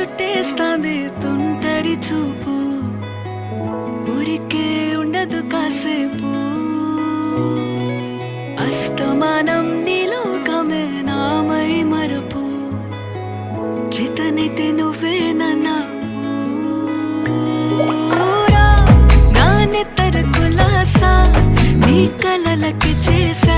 చుట్టేస్తాంది తుంటరి చూపు, ఊరికే ఉండదు కాసేపు. అస్తమానం నీలోకమే నామై మరపు, చేతనైతే నువ్వే నా నెత్తర కులాసా నీ కలలకి చేశా